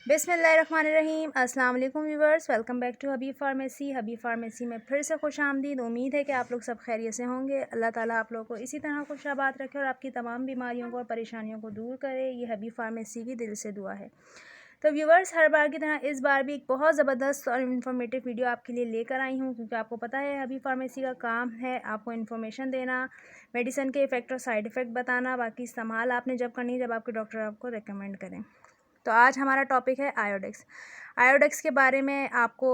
बिस्मिल्लाहिर्रहमानिर्रहीम। अस्सलाम वालेकुम viewers, welcome back to Habib pharmacy. Habib pharmacy में फिर से खुश आमदीद। उम्मीद है कि आप लोग सब खैरियत से होंगे। अल्लाह ताला आप लोगों को इसी तरह खुशाबाद रखे और आपकी तमाम बीमारियों को और परेशानियों को दूर करे। ये हबीब फार्मेसी की दिल से दुआ है। तो व्यूवर्स, हर बार की तरह इस बार भी एक बहुत ज़बरदस्त और इन्फॉर्मेटिव वीडियो आपके लिए लेकर आई हूँ, क्योंकि आपको पता है हबीब फार्मेसी का काम है आपको इन्फॉर्मेशन देना, मेडिसिन के इफ़ेक्ट और साइड इफ़ेक्ट बताना, बाकी इस्तेमाल आपने जब करनी है जब आपके डॉक्टर आपको रिकमेंड करें। तो आज हमारा टॉपिक है आयोडेक्स। आयोडेक्स के बारे में आपको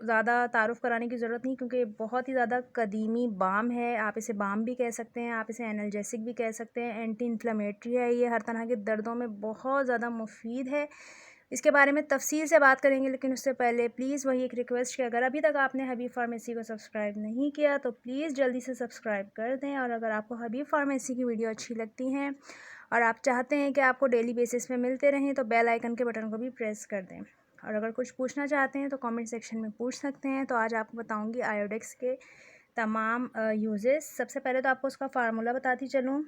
ज़्यादा तारुफ़ कराने की ज़रूरत नहीं, क्योंकि बहुत ही ज़्यादा कदीमी बाम है। आप इसे बाम भी कह सकते हैं, आप इसे एनाल्जेसिक भी कह सकते हैं, एंटी इन्फ्लेमेटरी है, ये हर तरह के दर्दों में बहुत ज़्यादा मुफीद है। इसके बारे में तफसील से बात करेंगे, लेकिन उससे पहले प्लीज़ वही एक रिक्वेस्ट कि अगर अभी तक आपने हबीब फार्मेसी को सब्सक्राइब नहीं किया तो प्लीज़ जल्दी से सब्सक्राइब कर दें। और अगर आपको हबीब फार्मेसी की वीडियो अच्छी लगती हैं और आप चाहते हैं कि आपको डेली बेसिस पे मिलते रहें तो बेल आइकन के बटन को भी प्रेस कर दें। और अगर कुछ पूछना चाहते हैं तो कमेंट सेक्शन में पूछ सकते हैं। तो आज आपको बताऊंगी आयोडेक्स के तमाम यूजेस। सबसे पहले तो आपको उसका फार्मूला बताती चलूँ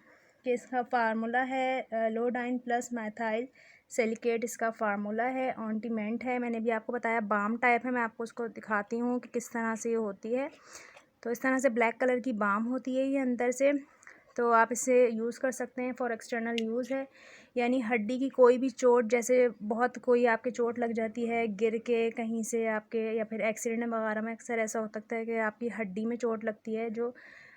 कि इसका फार्मूला है लोडाइन प्लस मैथाइल सिलिकेट। इसका फार्मूला है ऑइंटमेंट है। मैंने भी आपको बताया बाम टाइप है। मैं आपको उसको दिखाती हूँ कि किस तरह से ये होती है। तो इस तरह से ब्लैक कलर की बाम होती है ये अंदर से। तो आप इसे यूज़ कर सकते हैं, फॉर एक्सटर्नल यूज़ है, यानी हड्डी की कोई भी चोट, जैसे बहुत कोई आपके चोट लग जाती है गिर के कहीं से आपके, या फिर एक्सीडेंट वगैरह में अक्सर ऐसा हो सकता है कि आपकी हड्डी में चोट लगती है जो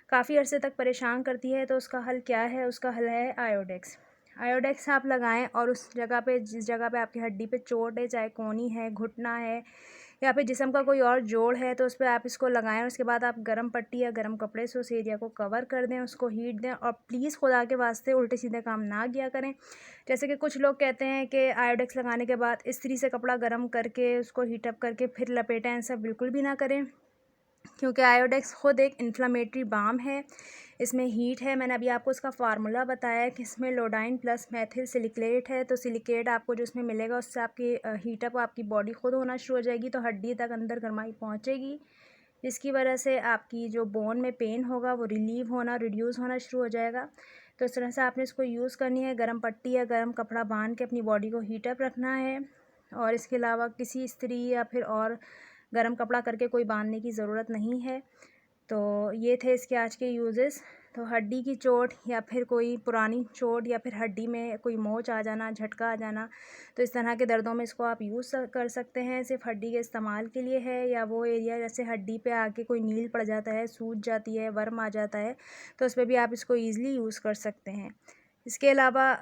काफ़ी अरसे तक परेशान करती है। तो उसका हल क्या है? उसका हल है आयोडेक्स। आयोडेक्स आप लगाएं और उस जगह पे, जिस जगह पे आपकी हड्डी पे चोट है, चाहे कोहनी है, घुटना है, या फिर जिस्म का कोई और जोड़ है, तो उस पर आप इसको लगाएं। और उसके बाद आप गर्म पट्टी या गर्म कपड़े से उस एरिया को कवर कर दें, उसको हीट दें। और प्लीज़ खुदा के वास्ते उल्टे सीधे काम ना किया करें। जैसे कि कुछ लोग कहते हैं कि आयोडेक्स लगाने के बाद इस्त्री से कपड़ा गर्म करके उसको हीटअप करके फिर लपेटें। ऐसा बिल्कुल भी ना करें, क्योंकि आयोडेक्स ख़ुद एक इन्फ्लामेटरी बाम है, इसमें हीट है। मैंने अभी आपको उसका फार्मूला बताया कि इसमें लोडाइन प्लस मेथिल सिलिकेट है। तो सिलिकेट आपको जो इसमें मिलेगा उससे आपकी हीटअप आपकी बॉडी खुद होना शुरू हो जाएगी, तो हड्डी तक अंदर गर्माई पहुंचेगी, जिसकी वजह से आपकी जो बोन में पेन होगा वो रिलीव होना, रिड्यूस होना शुरू हो जाएगा। तो इस तरह से आपने इसको यूज़ करनी है। गर्म पट्टी या गर्म कपड़ा बांध के अपनी बॉडी को हीटअप रखना है, और इसके अलावा किसी इस्त्री या फिर और गर्म कपड़ा करके कोई बांधने की ज़रूरत नहीं है। तो ये थे इसके आज के यूजेस। तो हड्डी की चोट या फिर कोई पुरानी चोट या फिर हड्डी में कोई मोच आ जाना, झटका आ जाना, तो इस तरह के दर्दों में इसको आप यूज़ कर सकते हैं। सिर्फ हड्डी के इस्तेमाल के लिए है, या वो एरिया जैसे हड्डी पे आके कोई नील पड़ जाता है, सूज जाती है, वर्म आ जाता है, तो उस पर भी आप इसको ईज़िली यूज़ कर सकते हैं। इसके अलावा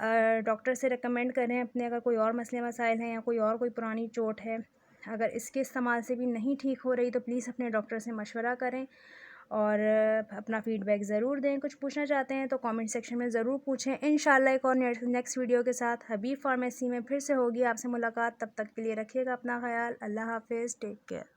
डॉक्टर से रिकमेंड करें अपने, अगर कोई और मसले मसाइल हैं या कोई पुरानी चोट है, अगर इसके इस्तेमाल से भी नहीं ठीक हो रही तो प्लीज़ अपने डॉक्टर से मशवरा करें और अपना फ़ीडबैक ज़रूर दें। कुछ पूछना चाहते हैं तो कमेंट सेक्शन में ज़रूर पूछें। इंशाल्लाह एक और नेक्स्ट वीडियो के साथ हबीब फार्मेसी में फिर से होगी आपसे मुलाकात। तब तक के लिए रखिएगा अपना ख्याल। अल्लाह हाफ़िज़, टेक केयर।